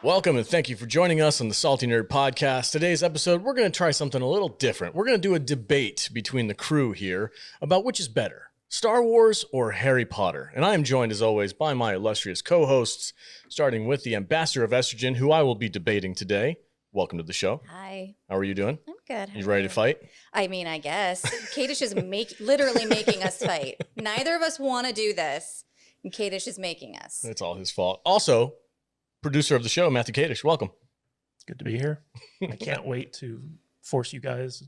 Welcome and thank you for joining us on the Salty Nerd Podcast. Today's episode, we're going to try something a little different. We're going to do a debate between the crew here about which is better, Star Wars or Harry Potter. And I am joined, as always, by my illustrious co-hosts, starting with the Ambassador of Estrogen, who I will be debating today. Welcome to the show. Hi. How are you doing? I'm good. You ready to fight? I mean, I guess. Kadish is literally making us fight. Neither of us want to do this, and Kadish is making us. It's all his fault. Also, producer of the show, Matthew Kadish. Welcome. Good to be here. I can't wait to force you guys,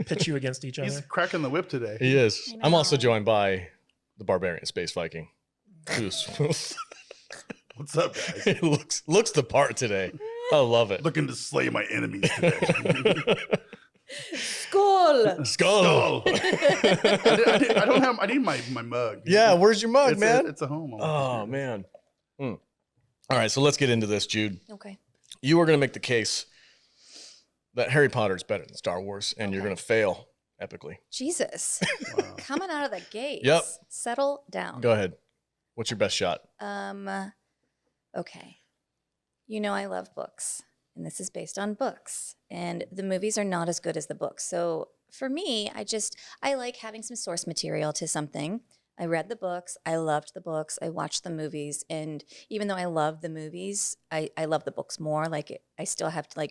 pitch you against each other. He's cracking the whip today. He is. I'm also joined by the Barbarian Space Viking. What's up, guys? It looks the part today. I love it. Looking to slay my enemies today. Skull. Skull. I need my mug. Yeah, where's your mug, man? It's a home. Oh, man. All right, so let's get into this, Jude. Okay. You are going to make the case that Harry Potter is better than Star Wars, and you're going to fail epically. Jesus. Wow. Coming out of the gates. Yep. Settle down. Go ahead. What's your best shot? Okay. You know I love books, and this is based on books, and the movies are not as good as the books. So for me, I like having some source material to something. I read the books. I loved the books. I watched the movies, and even though I love the movies, I love the books more. Like I still have to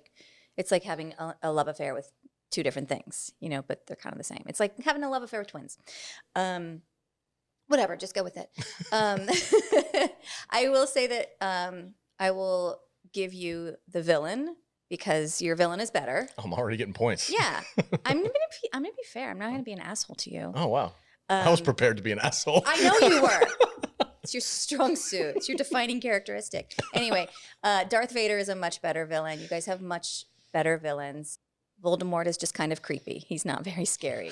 it's like having a love affair with two different things, but they're kind of the same. It's like having a love affair with twins. Whatever, just go with it. I will say that I will give you the villain because your villain is better. I'm already getting points. Yeah, I'm gonna be fair. I'm not gonna be an asshole to you. Oh, wow. I was prepared to be an asshole. I know you were. It's your strong suit. It's your defining characteristic. Anyway, Darth Vader is a much better villain. You guys have much better villains. Voldemort is just kind of creepy. He's not very scary.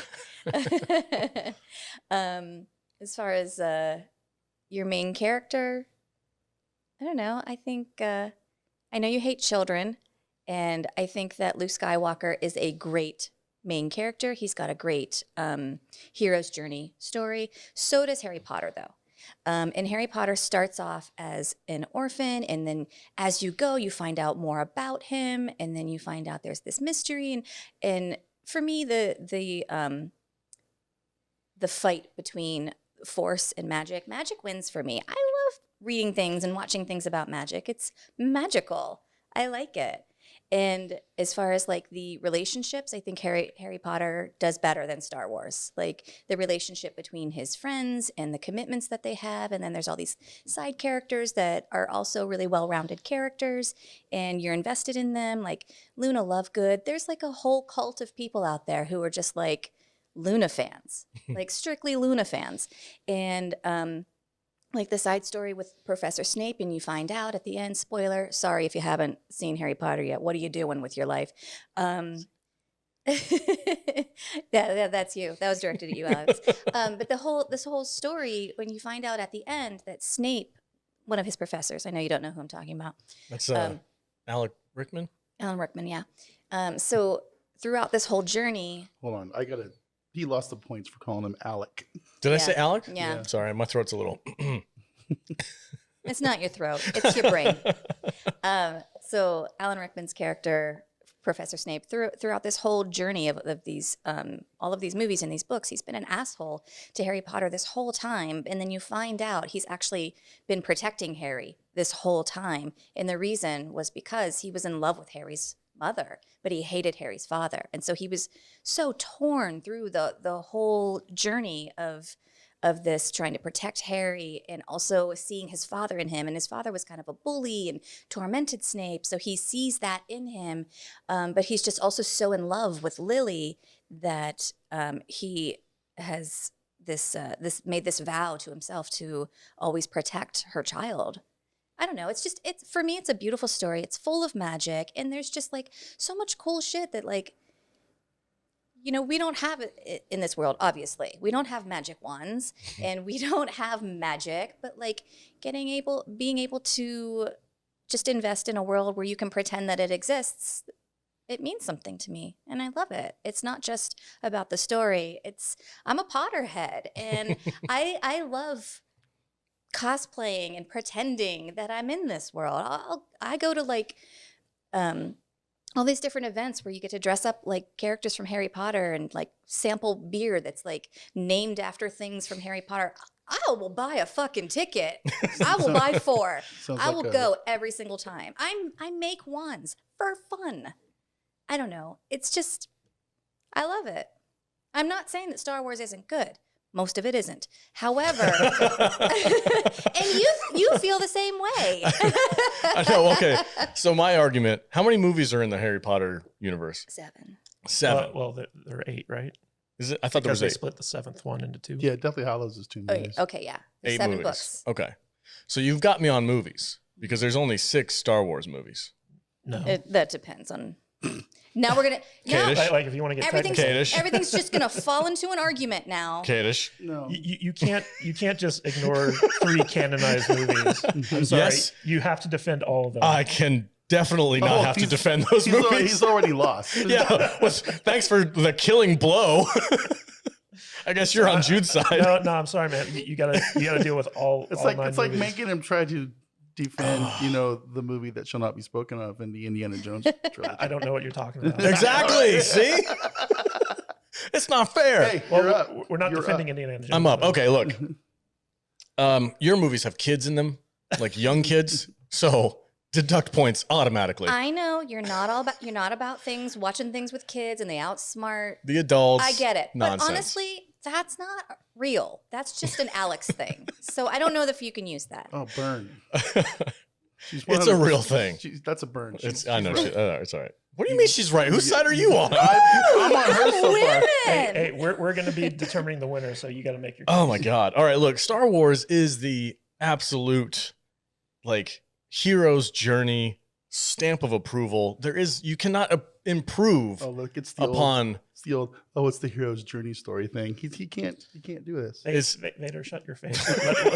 As far as your main character, I don't know. I think I know you hate children, and I think that Luke Skywalker is a great main character. He's got a great hero's journey story. So does Harry Potter, though. And Harry Potter starts off as an orphan, and then as you go, you find out more about him, and then you find out there's this mystery. And for me, the fight between Force and magic wins for me. I love reading things and watching things about magic. It's magical. I like it. And as far as like the relationships, I think Harry Potter does better than Star Wars. Like the relationship between his friends and the commitments that they have. And then there's all these side characters that are also really well-rounded characters, and you're invested in them. Like Luna Lovegood, there's like a whole cult of people out there who are just like Luna fans, like strictly Luna fans. And like the side story with Professor Snape, and you find out at the end, spoiler, sorry if you haven't seen Harry Potter yet, what are you doing with your life? That's you. That was directed at you, Alex. But this whole story, when you find out at the end that Snape, one of his professors, I know you don't know who I'm talking about. That's Alec Rickman? Alan Rickman, yeah. So throughout this whole journey... Hold on. He lost the points for calling him Alec. Did I say Alec? Yeah. Sorry, my throat's a little... It's not your throat. It's your brain. So Alan Rickman's character, Professor Snape, throughout this whole journey of these, all of these movies and these books, he's been an asshole to Harry Potter this whole time. And then you find out he's actually been protecting Harry this whole time. And the reason was because he was in love with Harry's mother, but he hated Harry's father. And so he was so torn through the whole journey of this, trying to protect Harry and also seeing his father in him. And his father was kind of a bully and tormented Snape. So he sees that in him. But he's just also so in love with Lily that he has made this vow to himself to always protect her child. I don't know. It's for me, it's a beautiful story. It's full of magic. And there's just like so much cool shit that like, we don't have it in this world, obviously. We don't have magic wands and we don't have magic, but like being able to just invest in a world where you can pretend that it exists, it means something to me. And I love it. It's not just about the story. I'm a Potterhead, and I love cosplaying and pretending that I'm in this world. I go to like all these different events where you get to dress up like characters from Harry Potter and like sample beer that's like named after things from Harry Potter. I will buy a fucking ticket. I will buy 4. I will go every single time. I make wands for fun. I don't know. It's just, I love it. I'm not saying that Star Wars isn't good. Most of it isn't. However, and you feel the same way. I know. Okay. So my argument, how many movies are in the Harry Potter universe? 7. 7. Well, there are 8, right? Is it? I thought Because there they was 8. split the 7th one into 2. Yeah, Deathly Hallows is 2 movies. Okay, yeah. 8 7 movies. books. Okay. So you've got me on movies because there's only 6 Star Wars movies. No. That depends on. Now we're gonna. Kadish. Now, Like if you want to get technical, Kadish. everything's just gonna fall into an argument now. Kadish. No. you can't just ignore 3 canonized movies. I'm sorry. Yes. You have to defend all of them. I can definitely not Oh, have to he's- defend those He's, movies. he's already lost. Yeah. Well, thanks for the killing blow. I guess you're on Jude's side. no, I'm sorry, man. You gotta deal with all. It's all like 9 it's like movies. making him try to defend, the movie that shall not be spoken of in the Indiana Jones trilogy. I don't know what you're talking about. Exactly. See? It's not fair. Hey, Well, you're up. we're not You're defending up. Indiana Jones. I'm up. Okay, look. Your movies have kids in them, like young kids. So deduct points automatically. I know you're not about things, watching things with kids and they outsmart. The adults. I get it. Nonsense. But honestly, that's not real. That's just an Alex thing. So I don't know if you can use that. Oh, burn. It's a real thing. That's a burn. I know. It's all right. What do you mean she's right? Whose side are you on? I'm on her so far. Women. Hey, we're going to be determining the winner, so you got to make your. Oh my God. All right. Look, Star Wars is the absolute like hero's journey stamp of approval. You cannot improve Oh, look, it's the upon. it's the hero's journey story thing. He can't do this. Hey, Vader, shut your face.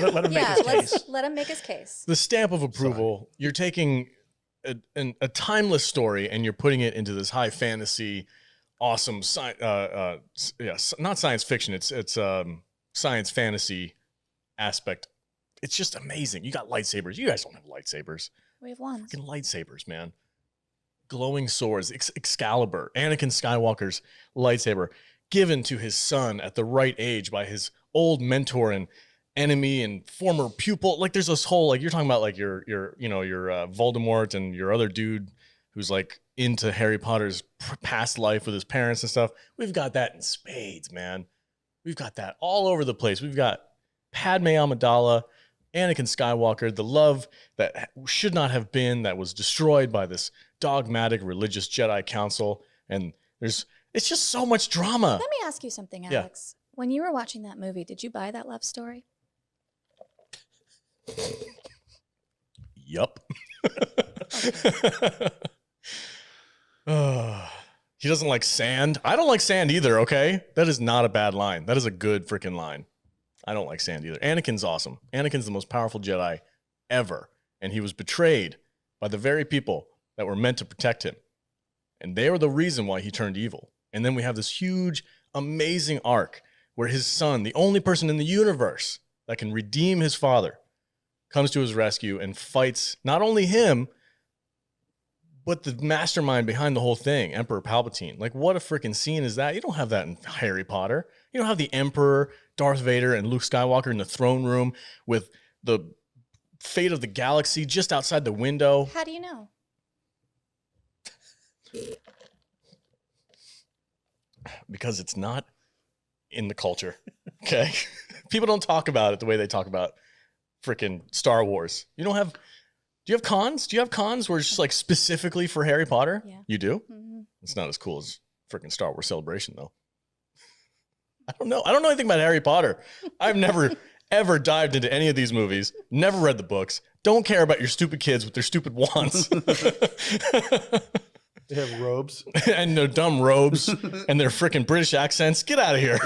Let him make Yeah, his case. let him make his case. The stamp of approval. You're taking a timeless story and you're putting it into this high fantasy, awesome not science fiction. It's science fantasy aspect. It's just amazing. You got lightsabers. You guys don't have lightsabers. We have wands. Fucking lightsabers, man. Glowing swords. Excalibur. Anakin Skywalker's lightsaber given to his son at the right age by his old mentor and enemy and former pupil. Like there's this whole, like you're talking about like your Voldemort and your other dude who's like into Harry Potter's past life with his parents and stuff. We've got that in spades, man. We've got that all over the place. We've got Padme Amidala, Anakin Skywalker, the love that should not have been, that was destroyed by this dogmatic religious Jedi council. And it's just so much drama. Let me ask you something, Yeah. Alex. When you were watching that movie, did you buy that love story? Yup. He doesn't like sand. I don't like sand either, okay? That is not a bad line. That is a good freaking line. I don't like sand either. Anakin's awesome. Anakin's the most powerful Jedi ever. And he was betrayed by the very people that were meant to protect him. And they were the reason why he turned evil. And then we have this huge, amazing arc where his son, the only person in the universe that can redeem his father, comes to his rescue and fights not only him, but the mastermind behind the whole thing, Emperor Palpatine. Like, what a freaking scene is that? You don't have that in Harry Potter. You don't have the Emperor, Darth Vader, and Luke Skywalker in the throne room with the fate of the galaxy just outside the window. How do you know? Because it's not in the culture, okay? People don't talk about it the way they talk about freaking Star Wars. Do you have cons? Do you have cons where it's just like specifically for Harry Potter? Yeah. You do? Mm-hmm. It's not as cool as freaking Star Wars Celebration, though. I don't know. I don't know anything about Harry Potter. I've never, ever dived into any of these movies, never read the books, don't care about your stupid kids with their stupid wands. They have robes. And their dumb robes and their freaking British accents. Get out of here.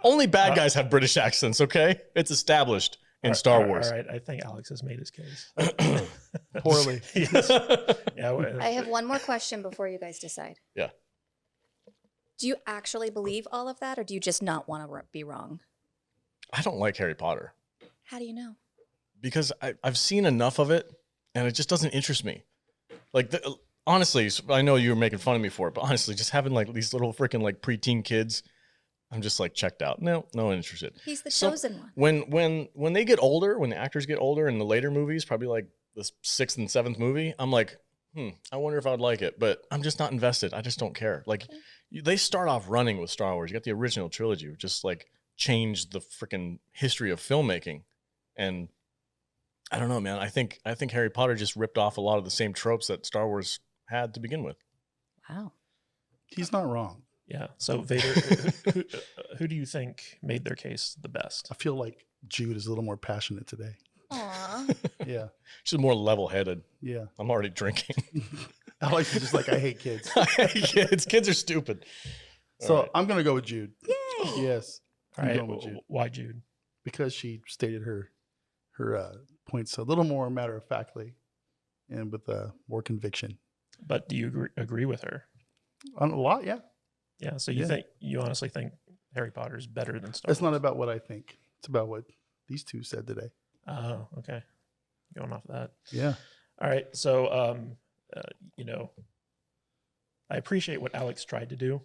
Only bad guys have British accents, okay? It's established in Star Wars. All right, I think Alex has made his case. Poorly. Yes. Yeah, I have one more question before you guys decide. Yeah. Do you actually believe all of that, or do you just not want to be wrong? I don't like Harry Potter. How do you know? because I've seen enough of it, and it just doesn't interest me. Like, honestly, I know you were making fun of me for it, but honestly, just having like these little freaking like preteen kids, I'm just like checked out. No interested. He's the chosen one. When they get older, when the actors get older in the later movies, probably like the 6th and 7th movie, I'm like, I wonder if I'd like it, but I'm just not invested. I just don't care. Like, they start off running with Star Wars. You got the original trilogy, which just like changed the freaking history of filmmaking. And I don't know, man. I think Harry Potter just ripped off a lot of the same tropes that Star Wars had to begin with. Wow. He's not wrong. Yeah. So Vader, who do you think made their case the best? I feel like Jude is a little more passionate today. Aw. Yeah. She's more level-headed. Yeah. I'm already drinking. I like to just like, I hate kids. Kids are stupid. So All right. I'm going to go with Jude. Yay. Yes. All I'm right. going with Jude. Why Jude? Because she stated her points a little more matter-of-factly and with more conviction. But do you agree with her? On a lot, yeah. Yeah. So you honestly think Harry Potter is better than Star Wars? It's not about what I think. It's about what these two said today. Oh, okay. Going off that. Yeah. All right. So, I appreciate what Alex tried to do.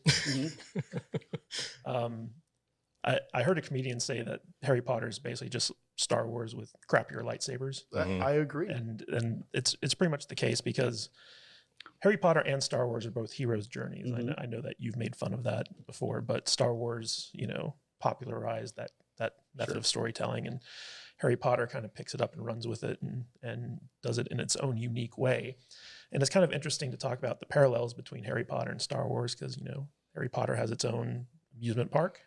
I heard a comedian say that Harry Potter is basically just Star Wars with crappier lightsabers, I agree. and it's pretty much the case because Harry Potter and Star Wars are both heroes' journeys. I know that you've made fun of that before, but Star Wars, popularized that method of storytelling, and Harry Potter kind of picks it up and runs with it and does it in its own unique way. And it's kind of interesting to talk about the parallels between Harry Potter and Star Wars because, Harry Potter has its own amusement park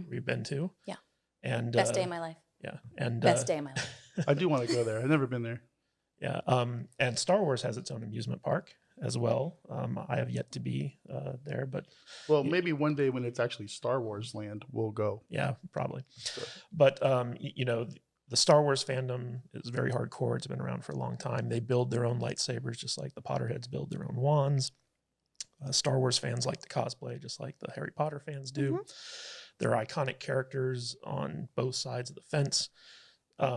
we've been to. Yeah. And Best day of my life. Yeah. And Best day of my life. I do want to go there. I've never been there. yeah. And Star Wars has its own amusement park as well. I have yet to be there, but Well, maybe one day when it's actually Star Wars land, we'll go. yeah, probably. So, But the Star Wars fandom is very hardcore. It's been around for a long time. They build their own lightsabers, just like the Potterheads build their own wands. Star Wars fans like to cosplay, just like the Harry Potter fans do. There are iconic characters on both sides of the fence.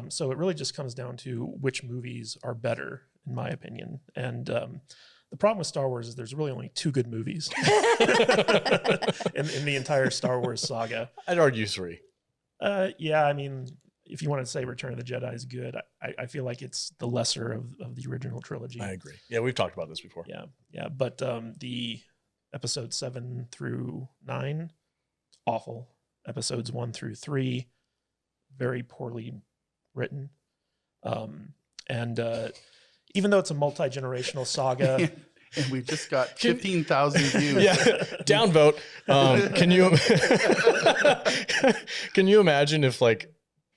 So it really just comes down to which movies are better, in my opinion. And the problem with Star Wars is there's really only 2 good movies in the entire Star Wars saga. I'd argue 3. Yeah, I mean, if you want to say Return of the Jedi is good, I feel like it's the lesser of the original trilogy. I agree. Yeah, we've talked about this before. Yeah. But the episodes 7 through 9, awful. Episodes 1 through 3, very poorly written. And even though it's a multi-generational saga, and we just got 15,000 views. Yeah, downvote. Can you imagine if like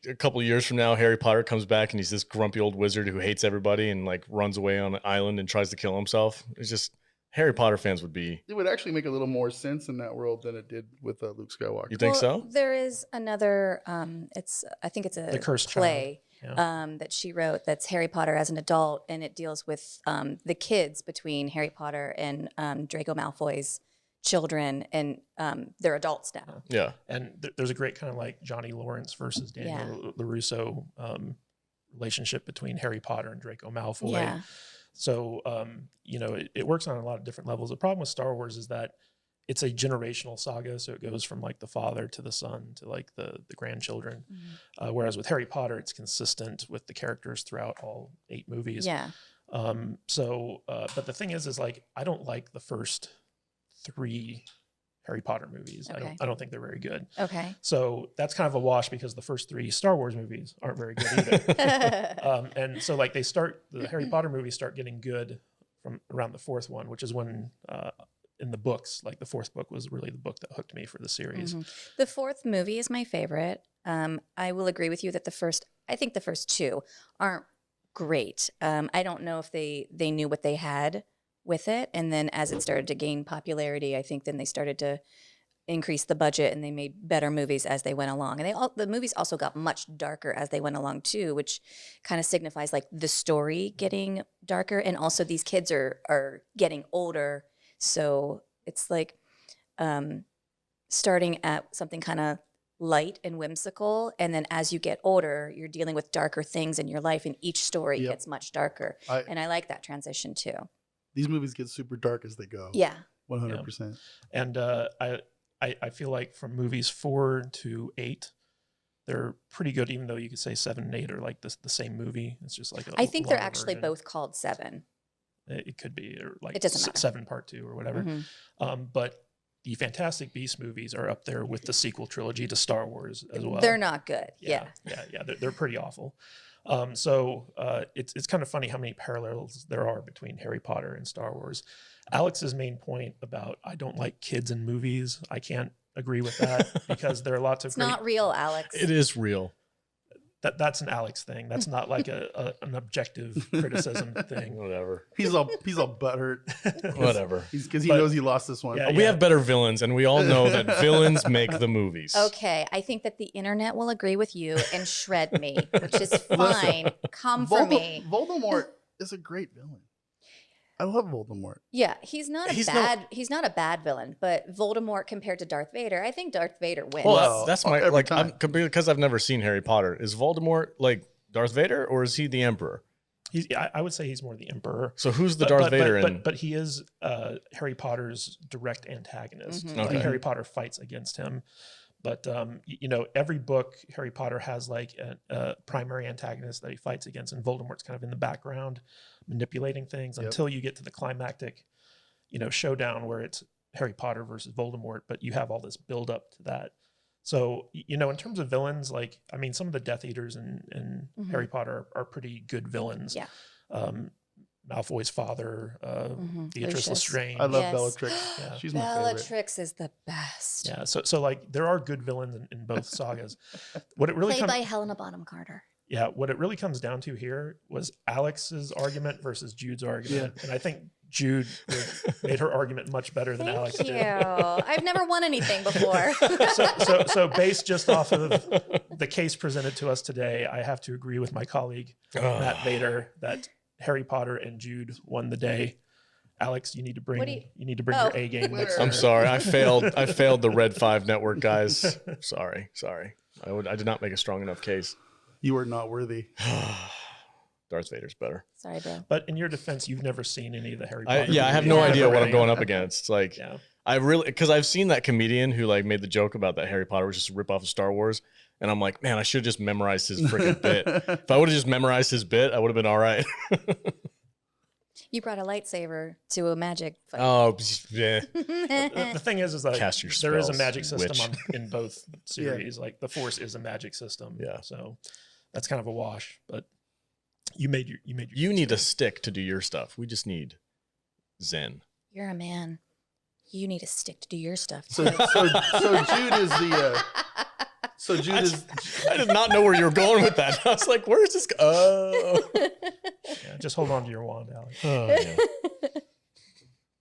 a couple of years from now Harry Potter comes back and he's this grumpy old wizard who hates everybody and like runs away on an island and tries to kill himself? It's just Harry Potter fans would be. It would actually make a little more sense in that world than it did with Luke Skywalker. You think so? There is another. I think it's a The Cursed play Child. that she wrote. That's Harry Potter as an adult, and it deals with the kids between Harry Potter and Draco Malfoy's children, and they're adults now. Yeah. and there's a great kind of like Johnny Lawrence versus Daniel LaRusso relationship between Harry Potter and Draco Malfoy. Yeah. So, it works on a lot of different levels. The problem with Star Wars is that it's a generational saga. So it goes from like the father to the son to like the grandchildren. Whereas with Harry Potter, it's consistent with the characters throughout all 8 movies. Yeah. But the thing is like, I don't like the first 3 Harry Potter movies. Okay. I don't think they're very good. Okay. So that's kind of a wash because the first 3 Star Wars movies aren't very good either. And so like the Harry Potter movies start getting good from around the 4th one, which is when in the books, like the 4th book was really the book that hooked me for the series. The 4th movie is my favorite. I will agree with you that I think the first 2 aren't great. I don't know if they knew what they had with it, and then as it started to gain popularity, I think then they started to increase the budget and they made better movies as they went along. And the movies also got much darker as they went along too, which kind of signifies like the story getting darker, and also these kids are getting older, so it's like starting at something kind of light and whimsical, and then as you get older, you're dealing with darker things in your life, and each story Yep. gets much darker. And I like that transition too. These movies get super dark as they go. Yeah. 100%. And I feel like from movies 4 to 8, they're pretty good, even though you could say 7 and 8 are like the same movie. It's just like I think they're longer actually version. both called 7. It could be, or like It doesn't matter. 7 Part 2 or whatever. Mhm. But the Fantastic Beasts movies are up there with the sequel trilogy to Star Wars as well. They're not good. Yeah. They're pretty awful. So it's kind of funny how many parallels there are between Harry Potter and Star Wars. Alex's main point about I don't like kids in movies, I can't agree with that because there are lots of It's not real, Alex. It is real. That's an Alex thing. That's not like an objective criticism thing. Whatever. He's all butthurt. Whatever. Because he But- knows he lost this one. Yeah, We have better villains, and we all know that villains make the movies. Okay, I think that the internet will agree with you and shred me, which is fine. Come for me. Voldemort is a great villain. I love Voldemort. Yeah, he's not He's not a bad villain, but Voldemort compared to Darth Vader, I think Darth Vader wins. Well, Well, that's my every like time. because I've never seen Harry Potter. Is Voldemort like Darth Vader, or is he the Emperor? I would say he's more the Emperor. So who's the Darth Vader in? But he is Harry Potter's direct antagonist. Mhm. Like Okay. Harry Potter fights against him. But every book Harry Potter has like a primary antagonist that he fights against, and Voldemort's kind of in the background manipulating things Yep. until you get to the climactic, showdown where it's Harry Potter versus Voldemort. But you have all this build up to that. So in terms of villains, like some of the Death Eaters in Mhm. Harry Potter are pretty good villains. Yeah. Malfoy's father, Beatrice Lucius. Lestrange. I love Yes. Bellatrix. Yeah. She's my favorite. Bellatrix is the best. Yeah, so like there are good villains in both sagas. What it really Played comes, by Helena Bonham Carter. yeah, what it really comes down to here was Alex's argument versus Jude's argument, and I think Jude made her argument much better than Alex Thank you. did. I've never won anything before. So based just off of the case presented to us today, I have to agree with my colleague Matt Vader that Harry Potter and Jude won the day. Alex, you need to bring What do you- your A game next I'm time. sorry, I failed. I failed the Red 5 Network guys. Sorry. I did not make a strong enough case. You are not worthy. Darth Vader's better. Sorry, bro. But in your defense, you've never seen any of the Harry Potter. I have movies. no Yeah. idea what I'm Yeah. going up against. It's like Yeah. I really because I've seen that comedian who like made the joke about that Harry Potter was just a rip off of Star Wars, and I'm like, man, I should have just memorized his freaking bit. If I would have just memorized his bit, I would have been all right. You brought a lightsaber to a magic fight. Oh, yeah. The thing is like Cast your there is a spells, magic system witch. in both series. Like the Force is a magic system. Yeah. So that's kind of a wash. But you made your You need a stick to do your stuff. We just need Zen. You're a man. You need a stick to do your stuff. So Jude is the. So Jude is. I did not know where you were going with that. I was like, where is this? Oh. Yeah, just hold on to your wand, Alex. Oh, yeah.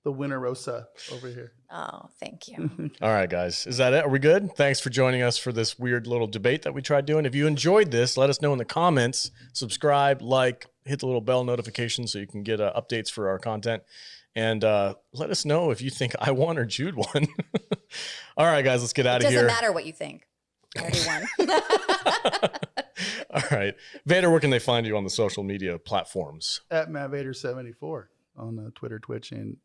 The Winnerosa over here. Oh, thank you. All right, guys. Is that it? Are we good? Thanks for joining us for this weird little debate that we tried doing. If you enjoyed this, let us know in the comments. Subscribe, like, hit the little bell notification so you can get updates for our content. And let us know if you think I won or Jude won. All right, guys, let's get out It of here. doesn't matter what you think. I already won. All right. Vader, where can they find you on the social media platforms? At Matt Vader 74 on Twitter, Twitch, and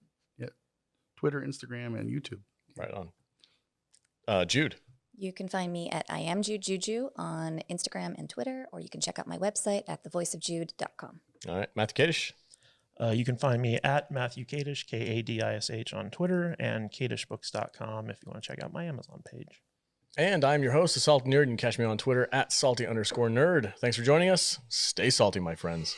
Twitter, Instagram, and YouTube. Right on. Jude. You can find me at I am Jude Juju on Instagram and Twitter, or you can check out my website at thevoiceofjude.com. All right. Matthew Kadish. You can find me at Matthew Kadish, Kadish on Twitter, and kadishbooks.com if you want to check out my Amazon page. And I'm your host, the Salty Nerd. You can catch me on Twitter at salty_nerd. Thanks for joining us. Stay salty, my friends.